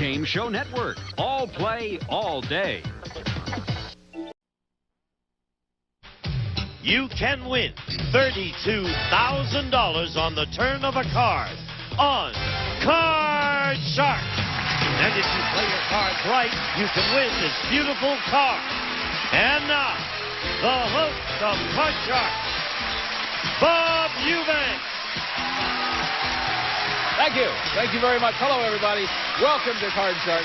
Game Show Network. All play, all day. You can win $32,000 on the turn of a card on Card Shark. And if you play your cards right, you can win this beautiful card. And now, the host of Card Shark, Bob Eubanks. Thank you. Thank you very much. Hello, everybody. Welcome to Card Shark.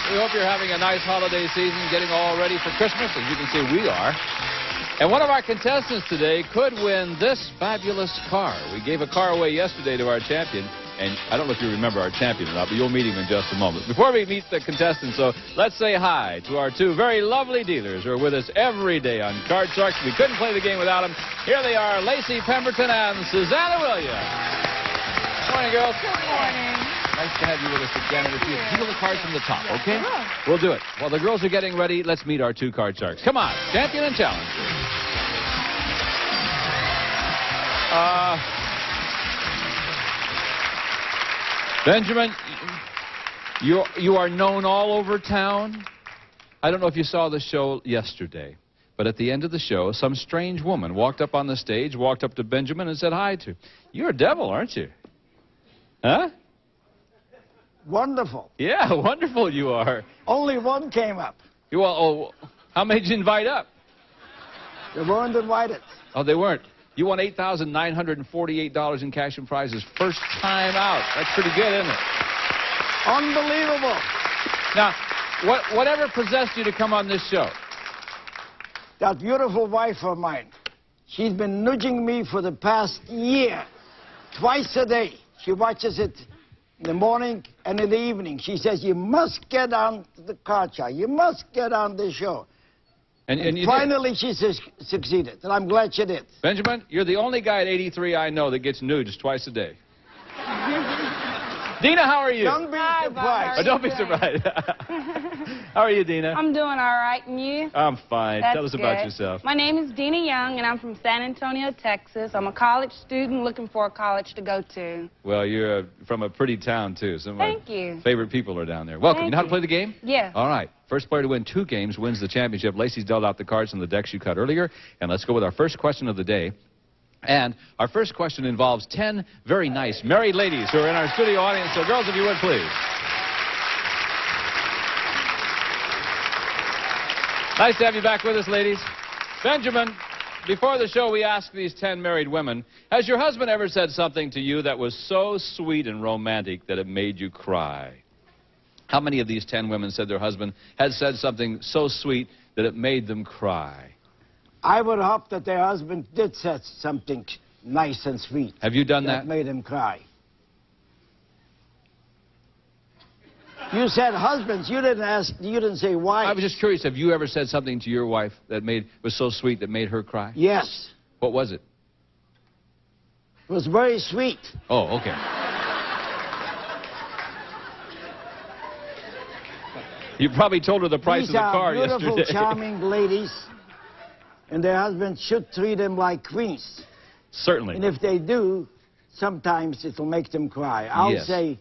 We hope you're having a nice holiday season, getting all ready for Christmas. As you can see, we are. And one of our contestants today could win this fabulous car. We gave a car away yesterday to our champion. And I don't know if you remember our champion or not, but you'll meet him in just a moment. Before we meet the contestants, so let's say hi to our two very lovely dealers who are with us every day on Card Sharks. We couldn't play the game without them. Here they are, Lacey Pemberton and Susanna Williams. Good morning, girls. Good morning. Nice to have you with us again. If you deal the cards from the top, okay? Sure. We'll do it. While the girls are getting ready, let's meet our two Card Sharks. Come on, champion and challenger. Benjamin, you are known all over town. I don't know if you saw the show yesterday, but at the end of the show, some strange woman walked up on the stage, walked up to Benjamin and said hi to him. You're a devil, aren't you? Huh? Wonderful. Yeah, wonderful you are. Only one came up. How many did you invite up? They weren't invited. Oh, they weren't. You won $8,948 in cash and prizes first time out. That's pretty good, isn't it? Unbelievable. Now, whatever possessed you to come on this show? That beautiful wife of mine, she's been nudging me for the past year. Twice a day. She watches it in the morning and in the evening. She says, you must get on the Card Shark. You must get on the show. And finally, she succeeded, and I'm glad she did. Benjamin, you're the only guy at 83 I know that gets nudes twice a day. Dina, how are you? Don't be surprised. Don't be surprised. How are you, Dina? I'm doing all right, and you? I'm fine. That's Tell us about yourself. My name is Dina Young, and I'm from San Antonio, Texas. I'm a college student looking for a college to go to. Well, you're from a pretty town, too. Some of my favorite people are down there. Welcome. You know how to play the game? Yeah. All right. First player to win 2 games wins the championship. Lacey's dealt out the cards on the decks you cut earlier. And let's go with our first question of the day. And our first question involves 10 very nice married ladies who are in our studio audience. So, girls, if you would, please. Nice to have you back with us, ladies. Benjamin, before the show, we asked these 10 married women, has your husband ever said something to you that was so sweet and romantic that it made you cry? How many of these 10 women said their husband had said something so sweet that it made them cry? I would hope that their husband did say something nice and sweet. Have you done that? That made him cry. You said husbands. You didn't ask. You didn't say wives. I was just curious. Have you ever said something to your wife that was so sweet that made her cry? Yes. What was it? It was very sweet. Oh, okay. You probably told her the price of the car yesterday. These are beautiful, charming ladies, and their husbands should treat them like queens. Certainly. And if they do, sometimes it'll make them cry. I'll say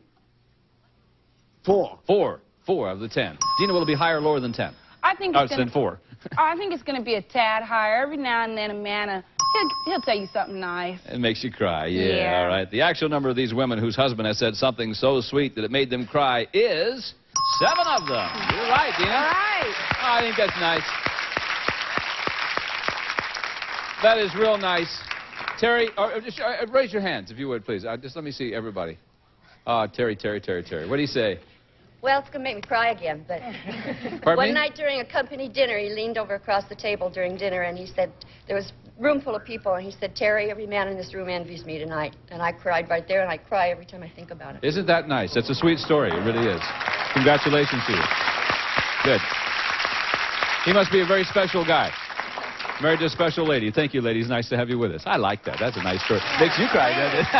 4. 4 of the 10. Dina, will it be higher or lower than 10? I think it's than 4. I think it's going to be a tad higher. Every now and then, a man, he'll tell you something nice. It makes you cry. Yeah. All right. The actual number of these women whose husband has said something so sweet that it made them cry is 7 of them. You're right, Dina. All right. Oh, I think that's nice. That is real nice. Terry, raise your hands, if you would, please. Just let me see everybody. Terry. What do you say? Well, it's going to make me cry again, but one night during a company dinner, he leaned over across the table during dinner, and he said, there was a room full of people, and he said, Terry, every man in this room envies me tonight. And I cried right there, and I cry every time I think about it. Isn't that nice? That's a sweet story. It really is. Congratulations to you. Good. He must be a very special guy. Married to a special lady. Thank you, ladies. Nice to have you with us. I like that. That's a nice story. Makes you cry, doesn't it?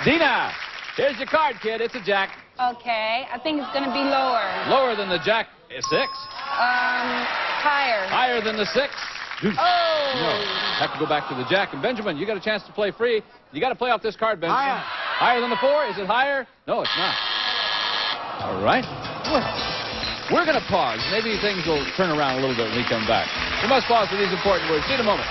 Dina, here's your card, kid. It's a jack. Okay. I think it's going to be lower. Lower than the jack. 6. Higher. Higher than the 6. Oh. No. Have to go back to the jack. And Benjamin, you got a chance to play free. You got to play off this card, Benjamin. Higher. Higher than the 4? Is it higher? No, it's not. All right. Well, we're going to pause. Maybe things will turn around a little bit when we come back. We must pause for these important words. See you in a moment.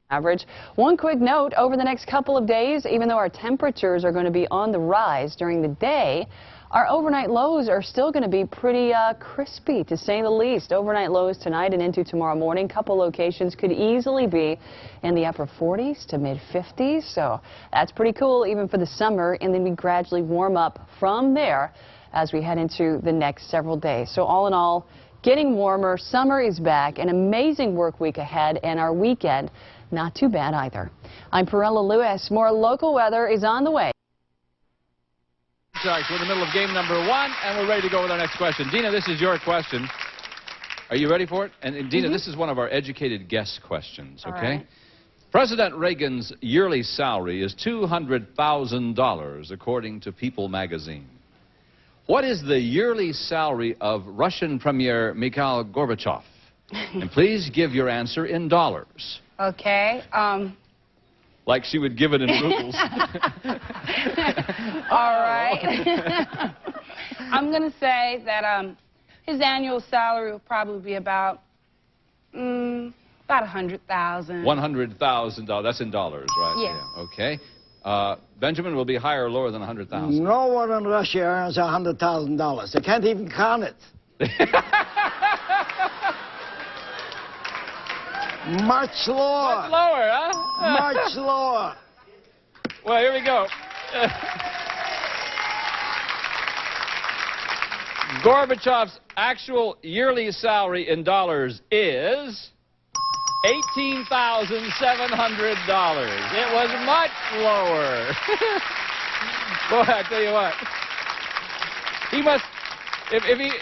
Average. One quick note, over the next couple of days, even though our temperatures are going to be on the rise during the day, our overnight lows are still going to be pretty crispy, to say the least. Overnight lows tonight and into tomorrow morning. Couple locations could easily be in the upper 40s to mid 50s, so that's pretty cool even for the summer, and then we gradually warm up from there as we head into the next several days. So all in all, getting warmer, summer is back, an amazing work week ahead, and our weekend not too bad either. I'm Perella Lewis. More local weather is on the way. We're in the middle of game number 1, and we're ready to go with our next question. Dina, this is your question. Are you ready for it? And Dina, this is one of our educated guess questions, okay? Right. President Reagan's yearly salary is $200,000, according to People magazine. What is the yearly salary of Russian Premier Mikhail Gorbachev? And please give your answer in dollars. Okay. Like she would give it in rubles. All right. I'm going to say that his annual salary will probably be about $100,000. $100,000. That's in dollars, right? Yeah. Okay. Benjamin, will be higher or lower than 100,000? No one in Russia earns $100,000. They can't even count it. Much lower. Much lower, huh? Much lower. Well, here we go. Gorbachev's actual yearly salary in dollars is $18,700. It was much lower. Boy, I tell you what. He must...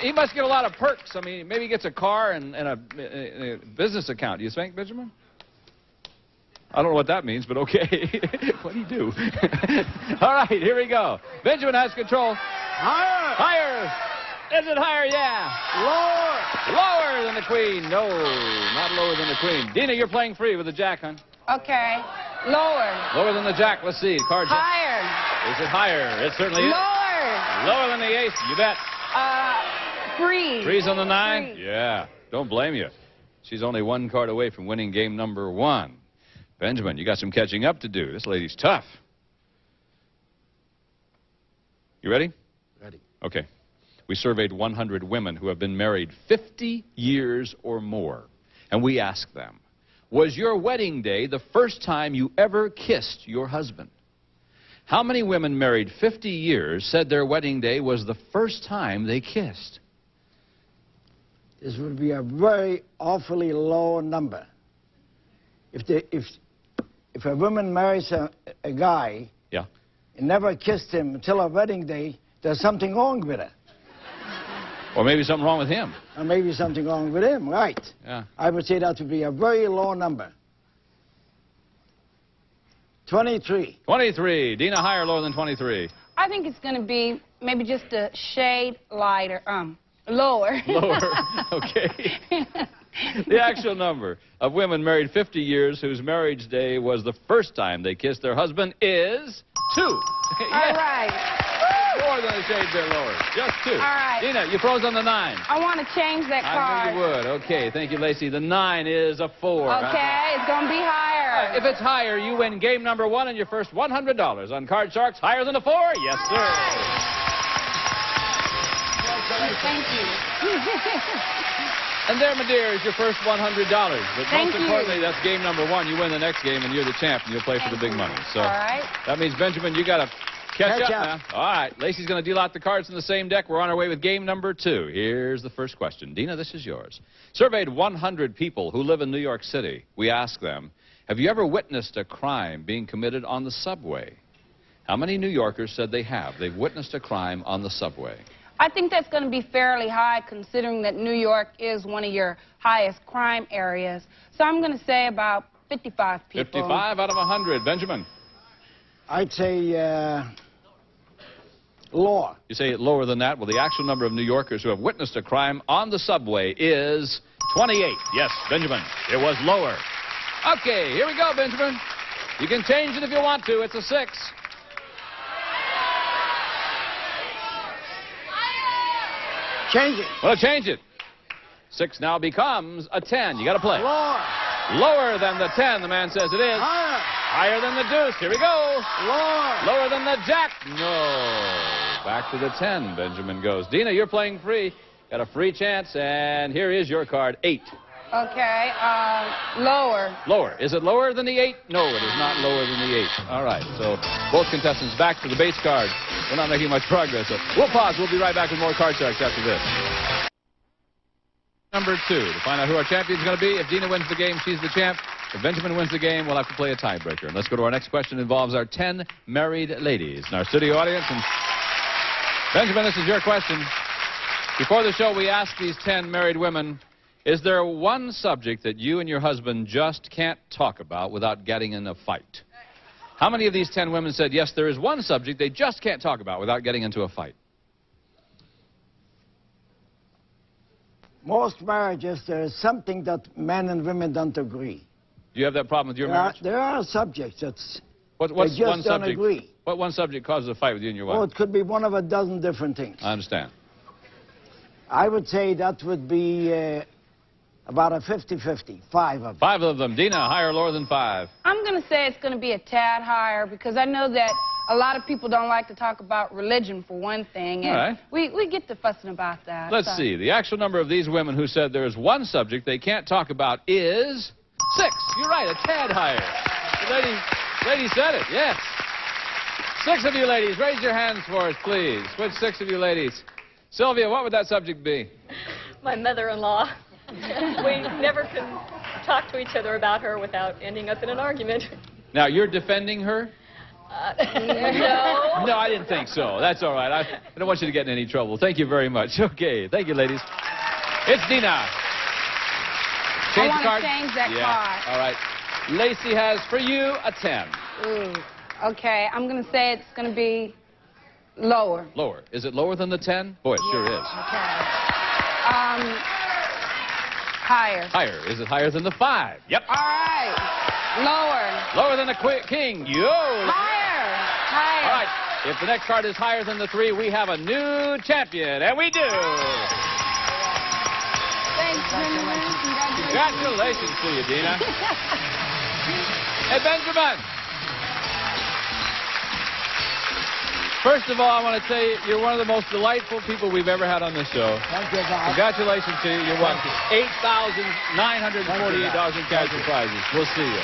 He must get a lot of perks. I mean, maybe he gets a car and a business account. Do you think, Benjamin? I don't know what that means, but okay. What do you do? All right, here we go. Benjamin has control. Higher. Higher. Is it higher? Yeah. Lower. Lower than the queen. No, not lower than the queen. Dina, you're playing free with the jack, huh? Okay. Lower. Lower than the jack. Let's see. Card jack. Higher. Is it higher? It certainly is. Lower. Lower than the ace. You bet. Freeze. Freeze on the 9? Freeze. Yeah, don't blame you. She's only one card away from winning game number 1. Benjamin, you got some catching up to do. This lady's tough. You ready? Ready. Okay. We surveyed 100 women who have been married 50 years or more. And we asked them, was your wedding day the first time you ever kissed your husband? How many women married 50 years said their wedding day was the first time they kissed? This would be a very awfully low number. If a woman marries a guy yeah, and never kissed him until her wedding day, there's something wrong with her. or maybe something wrong with him. Or maybe something wrong with him, right. Yeah. I would say that would be a very low number. 23. 23. Dina, higher or lower than 23? I think it's going to be maybe just a shade lighter. Lower. Lower. Okay. The actual number of women married 50 years whose marriage day was the first time they kissed their husband is 2. All right. More than a shade bit lower. Just 2. All right. Dina, you froze on the 9. I want to change that I card. knew you would. Okay, thank you, Lacey. The 9 is a 4. Okay, it's going to be higher. If it's higher, you win game number 1 and your first $100 on Card Sharks. Higher than a 4? Yes, sir. Right. Thank you. And there, my dear, is your first $100. But Thank most you. importantly, that's game number 1. You win the next game, and you're the champ, and you'll play for the big money. So All right. that means, Benjamin, you got to catch up up. now. All right. Lacey's going to deal out the cards in the same deck. We're on our way with game number 2. Here's the first question. Dina, this is yours. Surveyed 100 people who live in New York City. We asked them, have you ever witnessed a crime being committed on the subway? How many New Yorkers said they have? They've witnessed a crime on the subway. I think that's going to be fairly high, considering that New York is one of your highest crime areas. So I'm going to say about 55 people. 55 out of 100. Benjamin? I'd say lower. You say lower than that? Well, the actual number of New Yorkers who have witnessed a crime on the subway is 28. Yes, Benjamin, it was lower. Okay, here we go, Benjamin. You can change it if you want to. It's a 6. Change it. Well, change it. 6 now becomes a 10. You got to play. Lower. Lower than the 10, the man says it is. Higher. Higher than the deuce. Here we go. Lower. Lower than the jack. No. Back to the 10, Benjamin goes. Dina, you're playing free. Got a free chance, and here is your card, 8. Okay, lower. Lower. Is it lower than the 8? No, it is not lower than the 8. All right, so both contestants back to the base card. We're not making much progress, so we'll pause. We'll be right back with more Card Sharks after this. Number 2, to find out who our champion is going to be. If Dina wins the game, she's the champ. If Benjamin wins the game, we'll have to play a tiebreaker. And let's go to our next question. It involves our 10 married ladies in our studio audience. And Benjamin, this is your question. Before the show, we asked these 10 married women, is there one subject that you and your husband just can't talk about without getting in a fight? How many of these 10 women said, yes, there is one subject they just can't talk about without getting into a fight? Most marriages, there is something that men and women don't agree. Do you have that problem with your marriage? There are subjects that's What's they just one don't subject? agree. What one subject causes a fight with you and your wife? Oh, it could be one of a dozen different things. I understand. I would say that would be about a 50-50, 5 of them. 5 of them. Dina, higher or lower than 5? I'm going to say it's going to be a tad higher because I know that a lot of people don't like to talk about religion, for one thing. And all right. we get to fussing about that. Let's see. The actual number of these women who said there is one subject they can't talk about is 6. You're right, a tad higher. The lady said it, yes. 6 of you ladies, raise your hands for us, please. Which 6 of you ladies? Sylvia, what would that subject be? My mother-in-law. We never can talk to each other about her without ending up in an argument. Now, you're defending her? No. No, I didn't think so. That's all right. I don't want you to get in any trouble. Thank you very much. Okay. Thank you, ladies. It's Dina. Change the card? Change that card. All right. Lacey has for you a 10. Ooh. Okay, I'm going to say it's going to be lower. Lower. Is it lower than the 10? Boy, it sure is. Okay. Higher. Higher. Is it higher than the 5? Yep. All right. Lower. Lower than the king. Yo. Higher. Higher. All right. If the next card is higher than the 3, we have a new champion, and we do. Thanks, Benjamin. Congratulations to you, Dina. Hey, Benjamin. First of all, I want to tell you, you're one of the most delightful people we've ever had on this show. Thank you, Bob. Congratulations to you. You won $8,948 in cash and prizes. We'll see you.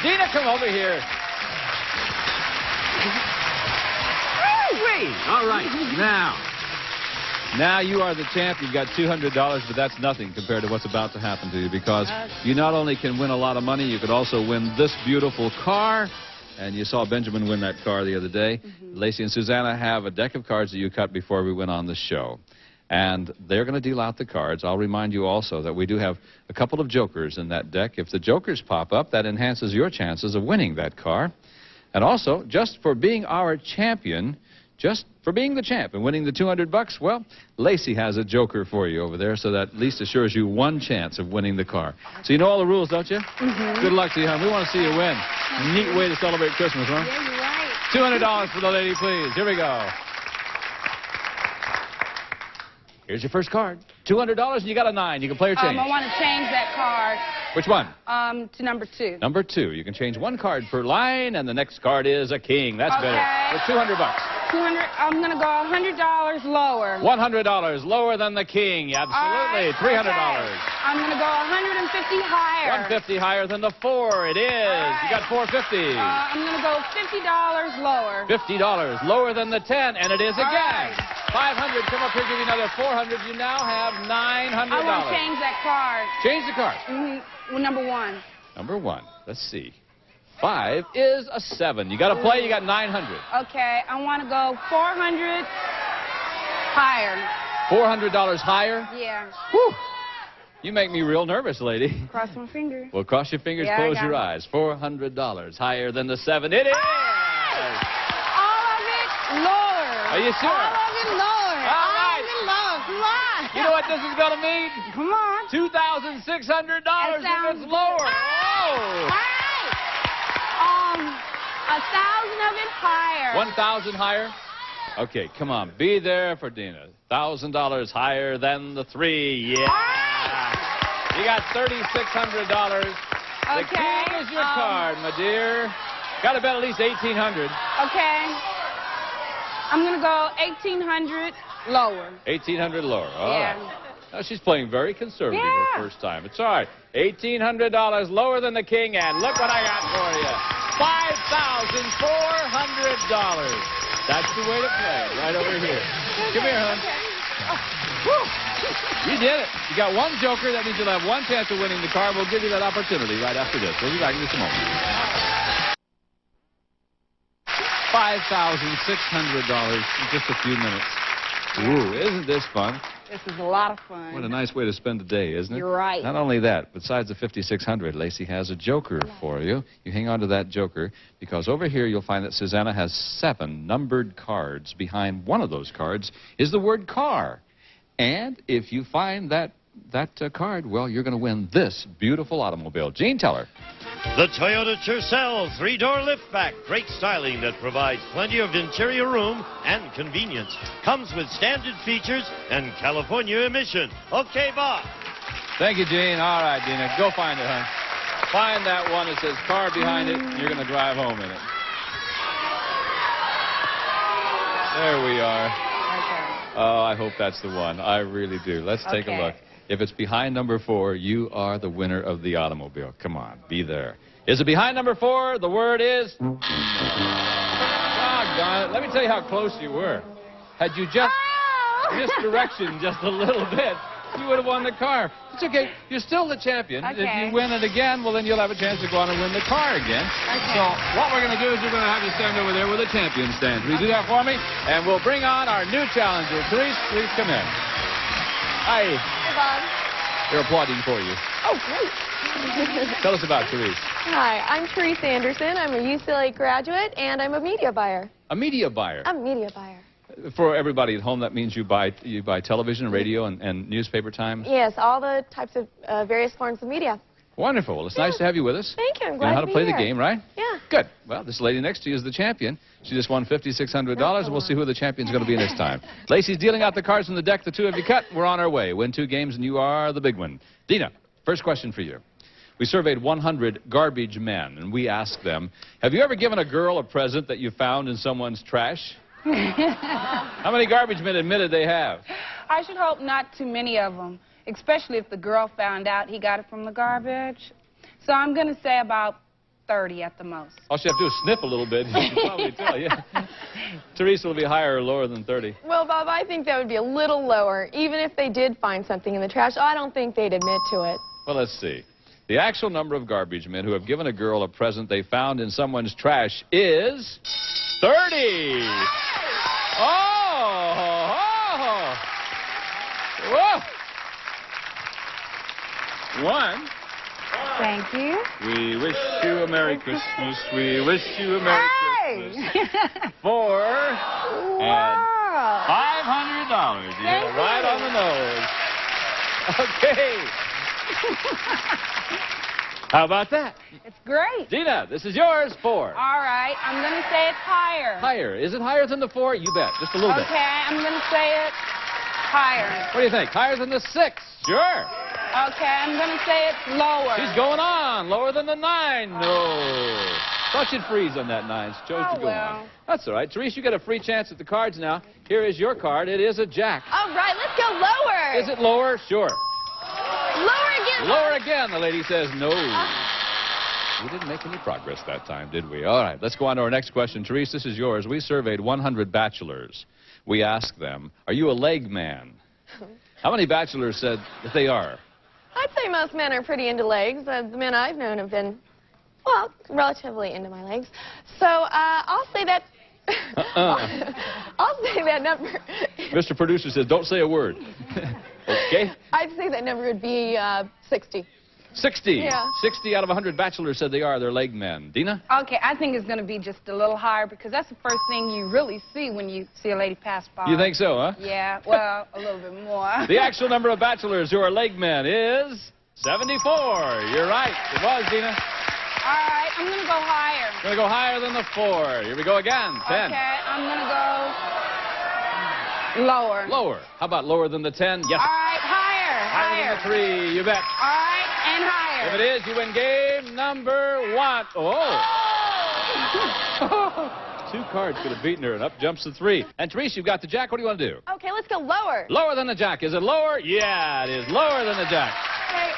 Dina, come over here. All right. Now you are the champ. You've got $200, but that's nothing compared to what's about to happen to you because you not only can win a lot of money, you could also win this beautiful car. And you saw Benjamin win that car the other day. Lacey and Susanna have a deck of cards that you cut before we went on the show. And they're going to deal out the cards. I'll remind you also that we do have a couple of jokers in that deck. If the jokers pop up, that enhances your chances of winning that car. And also, just for being our champion, just for being the champ and winning the $200, well, Lacey has a joker for you over there, so that at least assures you one chance of winning the car. So you know all the rules, don't you? Good luck to you, hon. We want to see you win. Neat way to celebrate Christmas, huh? Yeah, you're right. $200 for the lady, please. Here we go. Here's your first card. $200, and you got a 9. You can play or change. I want to change that card. Which one? To number 2. Number 2. You can change one card per line, and the next card is a king. That's better. For $200. I'm going to go $100 lower. $100 lower than the king. Absolutely. $300. I'm going to go $150 higher. $150 higher than the 4. It is. You got $450. I'm going to go $50 lower. $50 lower than the 10, and it is again. $500. Come up here, give you another $400. You now have $900. I want to change that card. Change the card. Well, number 1. Number 1. Let's see. 5 is a 7. You got to play. You got $900. Okay, I want to go $400 higher. $400 higher? Yeah. Whew. You make me real nervous, lady. Cross my fingers. Well, cross your fingers, Yeah, close your eyes. $400 higher than the 7. It is! All of it lower. Are you sure? All of it lower. All right. All of it lower. Come on. You know what this is going to mean? Come on. $2,600 if it's lower. Oh! Hey! 1,000 of it higher. 1,000 higher? Okay, come on. Be there for Dina. $1,000 higher than the 3. Yeah. You got $3,600. The Okay. king is your card, my dear. Got to bet at least $1,800. Okay. I'm going to go 1,800 lower. 1,800 lower. All Yeah. right. Now, she's playing very conservative Yeah. her first time. It's all right. $1,800 lower than the king, and look what I got for you. $5,400. That's the way to play, right over here. Come here, hon. You did it. You got one joker. That means you'll have one chance of winning the car. We'll give you that opportunity right after this. We'll be back in just a moment. $5,600 in just a few minutes. Ooh, isn't this fun? This is a lot of fun. What a nice way to spend the day, isn't it? You're right. Not only that, besides the $5,600, Lacey has a joker for you. You hang on to that joker, because over here you'll find that Susanna has 7 numbered cards. Behind one of those cards is the word car. And if you find that card, well, you're going to win this beautiful automobile. Gene, tell her. The Toyota Tercel 3-door liftback. Great styling that provides plenty of interior room and convenience. Comes with standard features and California emission. Okay, Bob. Thank you, Gene. All right, Dina, go find it, hon. Find that one that says car behind it. You're going to drive home in it. There we are. Oh, I hope that's the one. I really do. Let's take a look. If it's behind number 4, you are the winner of the automobile. Come on, be there. Is it behind number 4? The word is... Doggone it. Let me tell you how close you were. Had you just misdirection just a little bit, you would have won the car. It's okay. You're still the champion. Okay. If you win it again, well, then you'll have a chance to go on and win the car again. So what we're going to do is we're going to have you stand over there where the champion stands. Will you do that for me? And we'll bring on our new challenger. Therese, please come in. Hi. Hi, Bob. They're applauding for you. Oh, great. Tell us about Therese. Hi, I'm Therese Anderson. I'm a UCLA graduate, and I'm a media buyer. A media buyer. I'm a media buyer. For everybody at home, that means you buy television, radio, and newspaper time? Yes, all the types of various forms of media. Wonderful. Well, it's nice to have you with us. Thank you. I'm You glad know how to to be play here. the game, right? Yeah. Good. Well, this lady next to you is the champion. She just won $5,600, and we'll see who the champion's going to be this time. Lacey's dealing out the cards from the deck. The 2 of you cut. We're on our way. Win 2 games, and you are the big one. Dina, first question for you. We surveyed 100 garbage men, and we asked them, have you ever given a girl a present that you found in someone's trash? How many garbage men admitted they have? I should hope not too many of them, especially if the girl found out he got it from the garbage. So I'm going to say about 30 at the most. All she have to do is sniff a little bit. You can probably tell, yeah. Teresa will be higher or lower than 30. Well, Bob, I think that would be a little lower. Even if they did find something in the trash, I don't think they'd admit to it. Well, let's see. The actual number of garbage men who have given a girl a present they found in someone's trash is 30. Oh! Whoa! 1. Thank you. We wish you a Merry Christmas. We wish you a Merry Christmas. 4. And $500. You hit it right on the nose. Okay. How about that? It's great. Dina, this is yours. 4. All right. I'm going to say it's higher. Higher. Is it higher than the 4? You bet. Just a little bit. Okay. I'm going to say it's higher. What do you think? Higher than the 6? Sure. Okay. I'm going to say it's lower. She's going on. Lower than the 9. No. Thought she'd freeze on that 9. She chose to go on. That's all right. Therese, you get a free chance at the cards now. Here is your card. It is a jack. All right, let's go lower. Is it lower? Sure. Lower again. Lower again. The lady says no. We didn't make any progress that time, did we? All right, let's go on to our next question. Therese, this is yours. We surveyed 100 bachelors. We asked them, are you a leg man? How many bachelors said that they are? I'd say most men are pretty into legs. The men I've known have been, well, relatively into my legs. So I'll say that. I'll say that number. Mr. Producer says, don't say a word. Okay. I'd say that number would be 60. 60. Yeah. 60 out of 100 bachelors said they are. They're leg men. Dina? Okay, I think it's going to be just a little higher because that's the first thing you really see when you see a lady pass by. You think so, huh? Yeah, well, a little bit more. The actual number of bachelors who are leg men is 74. You're right. It was, Dina. All right, I'm going to go higher. Going to go higher than the 4. Here we go again. 10. Okay, I'm going to go Lower. Lower. How about lower than the 10? Yes. All right, higher. Higher than the 3. You bet. All right, and higher. If it is, you win game number 1. Oh. 2 cards could have beaten her, and up jumps the 3. And Therese, you've got the jack. What do you want to do? Okay, let's go lower. Lower than the jack. Is it lower? Yeah, it is lower than the jack. Okay,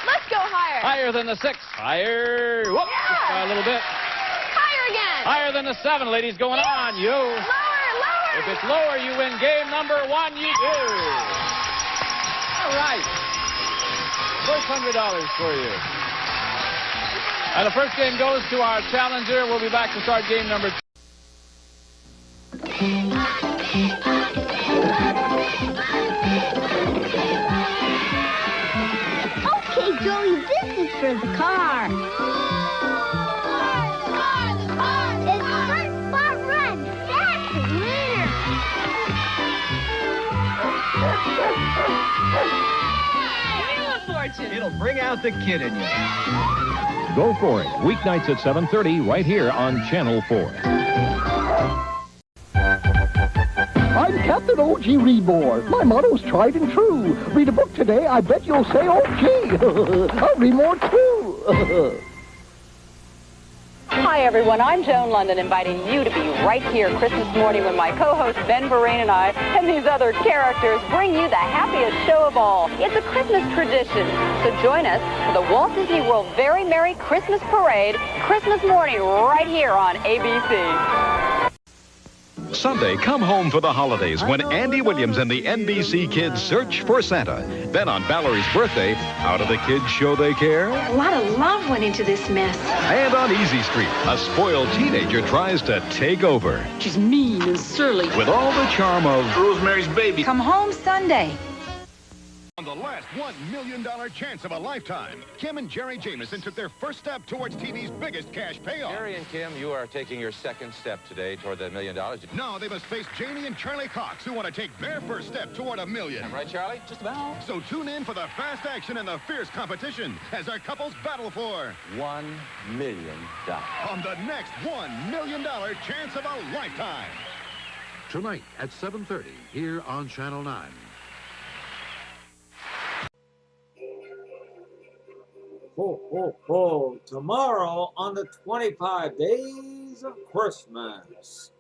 let's go higher. Higher than the 6. Higher. Whoop. Yeah. Just by a little bit. Higher again. Higher than the 7. Ladies, going on. You. Lower, lower. If it's lower, you win game number 1. You do. All right. First $100 for you. And the first game goes to our challenger. We'll be back to start game number 2. Okay, Joey, this is for the car. It's first spot run. That's the winner. It'll bring out the kid in you. Go for it. Weeknights at 7:30 right here on Channel 4. I'm Captain O.G. Reborn. My motto's tried and true. Read a book today, I bet you'll say O.G. I'll read more too. Hi, everyone. I'm Joan London, inviting you to be right here Christmas morning when my co-host Ben Vereen and I and these other characters bring you the happiest show of all. It's a Christmas tradition, so join us for the Walt Disney World Very Merry Christmas Parade, Christmas morning right here on ABC. Sunday, come home for the holidays when Andy Williams and the NBC Kids search for Santa. Then on Valerie's birthday, how do the kids show they care? A lot of love went into this mess. And on Easy Street, a spoiled teenager tries to take over. She's mean and surly. With all the charm of Rosemary's Baby. Come home Sunday. On the last $1 million chance of a lifetime, Kim and Jerry Jameson took their first step towards TV's biggest cash payoff. Jerry and Kim, you are taking your second step today toward the $1 million. Now they must face Jamie and Charlie Cox, who want to take their first step toward $1 million. Right, Charlie? Just about. So tune in for the fast action and the fierce competition as our couples battle for $1 million. On the next $1 million chance of a lifetime. Tonight at 7:30 here on Channel 9. Ho, ho, ho. Tomorrow on the 25 days of Christmas.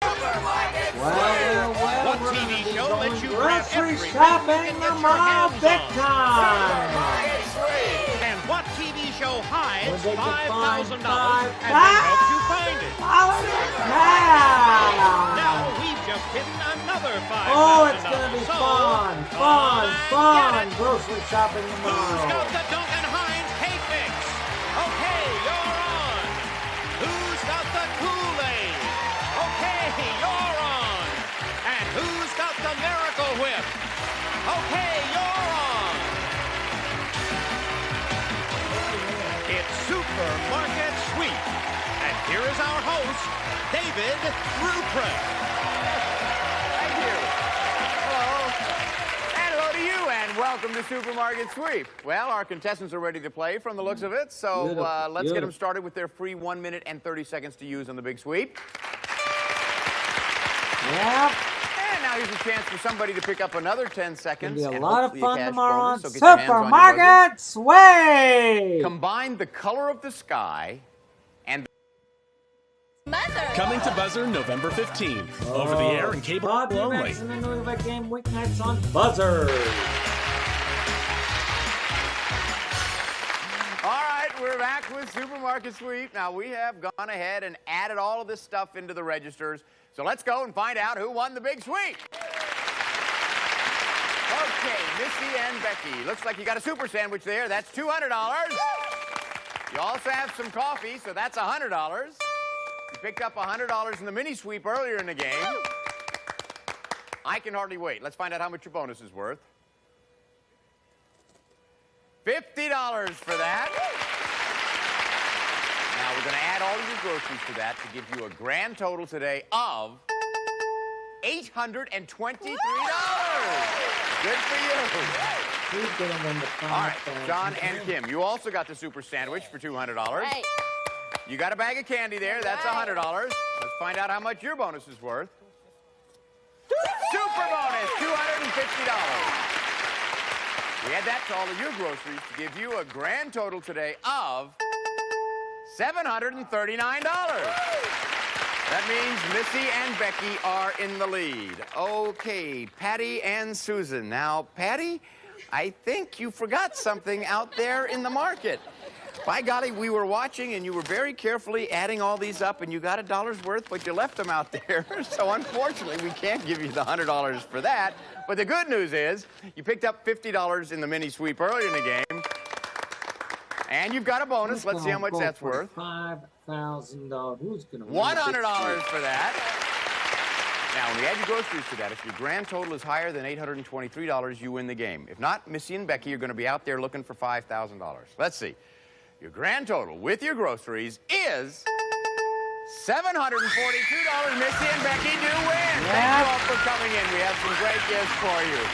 Well, what TV show lets you grab grocery every shopping tomorrow big time. And what TV show hides When they can find $5,000 and then helps you find it? Now we've just hidden another $5,000. Oh, it's going to be So, fun. Grocery shopping tomorrow. Who's got the Duncan Hines cake mix? Okay, you're on. Who's got the Kool-Aid? Okay, you're on. And who's got the Miracle Whip? Okay, you're on. It's Supermarket Sweep. And here is our host, David Ruprecht. Thank you. Hello. And hello to you, and welcome to Supermarket Sweep. Well, our contestants are ready to play from the looks of it, so let's get them started with their free 1 minute and 30 seconds to use on the big sweep. Yep. And now here's a chance for somebody to pick up another 10 seconds. It'll be a and lot of hopefully a fun cash tomorrow on bonus, so get your hands on your buzzer. Supermarket Sweep. Combine the color of the sky and Coming to Buzzer November 15th. Over the air and cable only. And the New York Game weeknights on Buzzer. All right, we're back with Supermarket Sweep. Now, we have gone ahead and added all of this stuff into the registers. So let's go and find out who won the big sweep. Okay, Missy and Becky. Looks like you got a super sandwich there. That's $200. You also have some coffee, so that's $100. You picked up $100 in the mini sweep earlier in the game. I can hardly wait. Let's find out how much your bonus is worth. $50 for that. Now, we're going to add all of your groceries to that to give you a grand total today of $823. Good for you. All right, John and Kim, you also got the super sandwich for $200. You got a bag of candy there. That's $100. Let's find out how much your bonus is worth. is $250. We add that to all of your groceries to give you a grand total today of $739. That means Missy and Becky are in the lead. Okay, Patty and Susan. Now, Patty, I think you forgot something out there in the market. By golly, we were watching, and you were very carefully adding all these up, and you got $1 worth, but you left them out there. So unfortunately, we can't give you the $100 for that. But the good news is, you picked up $50 in the mini sweep earlier in the game, and you've got a bonus. Let's see how much that's worth. $5,000. Who's going to $100 for that. Now, when we add your groceries to that, if your grand total is higher than $823, you win the game. If not, Missy and Becky are going to be out there looking for $5,000. Let's see. Your grand total with your groceries is $742. Missy and Becky do win. Thank you all for coming in. We have some great gifts for you.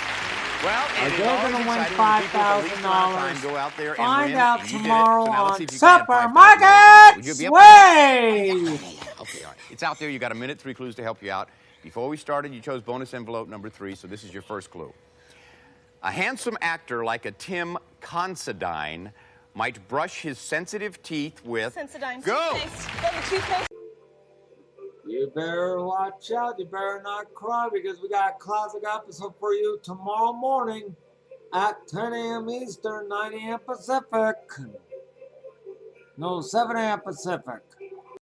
Well, Andy, they're going to win $5,000. Go out there and Find win. out And you did it. tomorrow So now let's on see if you can add $5,000. Would you Supermarkets be up Way! Okay, all right. It's out there. You got a minute, 3 clues to help you out. Before we started, you chose bonus envelope number 3, so this is your first clue. A handsome actor like a Tim Considine might brush his sensitive teeth with... Sensodyne Go! toothpaste. You better watch out. You better not cry because we got a classic episode for you tomorrow morning at 10 a.m. Eastern, 9 a.m. Pacific. No, 7 a.m. Pacific.